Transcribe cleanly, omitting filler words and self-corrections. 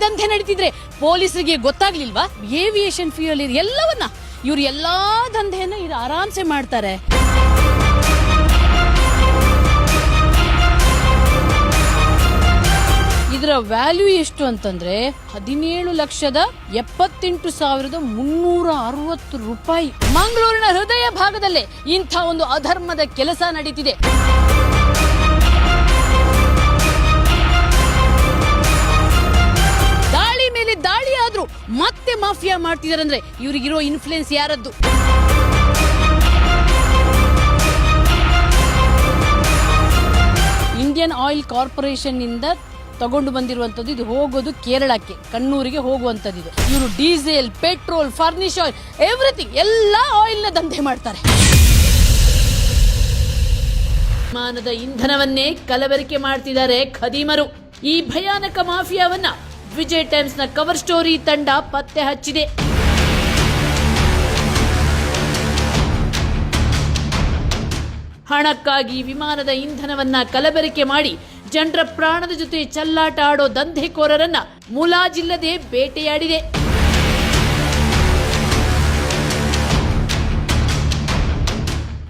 ದಂಧೆ ನಡೀತಿದ್ರೆ ಪೊಲೀಸರಿಗೆ ಗೊತ್ತಾಗ್ಲಿಲ್ವಾ? Aviation fuel ಎಲ್ಲವನ್ನ ಇವ್ರು ಎಲ್ಲಾ ದಂಧೆಯನ್ನ ಇದು ಆರಾಮ್ಸೆ ಮಾಡ್ತಾರೆ. ಇದರ ವ್ಯಾಲ್ಯೂ ಎಷ್ಟು ಅಂತಂದ್ರೆ 17,78,360 ರೂಪಾಯಿ. ಮಂಗಳೂರಿನ ಹೃದಯ ಭಾಗದಲ್ಲೇ ಇಂಥ ಒಂದು ಅಧರ್ಮದ ಕೆಲಸ ನಡೀತಿದೆ. ದಾಳಿ ಮೇಲೆ ದಾಳಿ ಆದ್ರೂ ಮತ್ತೆ ಮಾಫಿಯಾ ಮಾಡ್ತಿದಾರಂದ್ರೆ ಇವ್ರಿಗಿರೋ ಇನ್ಫ್ಲುಯೆನ್ಸ್ ಯಾರದ್ದು? ಇಂಡಿಯನ್ ಆಯಿಲ್ ಕಾರ್ಪೊರೇಷನ್ ಇಂದ ತಗೊಂಡು ಬಂದಿರುವಂತದ್ದು. ಇದು ಹೋಗೋದು ಕೇರಳಕ್ಕೆ, ಕಣ್ಣೂರಿಗೆ ಹೋಗುವಂತದ್ದು. ಇದು ಇವರು diesel, petrol, furnish oil, everything ಎಲ್ಲಾ ಆಯಿಲ್ ನ ದಂಧೆ ಮಾಡ್ತಾರೆ. ವಿಮಾನದ ಇಂಧನವನ್ನೇ ಕಲಬೆರಕೆ ಮಾಡ್ತಿದ್ದಾರೆ ಖದೀಮರು. ಈ ಭಯಾನಕ ಮಾಫಿಯಾವನ್ನ ವಿಜಯ್ ಟೈಮ್ಸ್ ನ ಕವರ್ ಸ್ಟೋರಿ ತಂಡ ಪತ್ತೆ ಹಚ್ಚಿದೆ. ಹಣಕ್ಕಾಗಿ ವಿಮಾನದ ಇಂಧನವನ್ನ ಕಲಬೆರಕೆ ಮಾಡಿ ಜನರ ಪ್ರಾಣದ ಜೊತೆ ಚೆಲ್ಲಾಟ ಆಡೋ ದಂಧೆಕೋರರನ್ನ ಮುಲಾಜಿಲ್ಲದೆ ಬೇಟೆಯಾಡಿದೆ.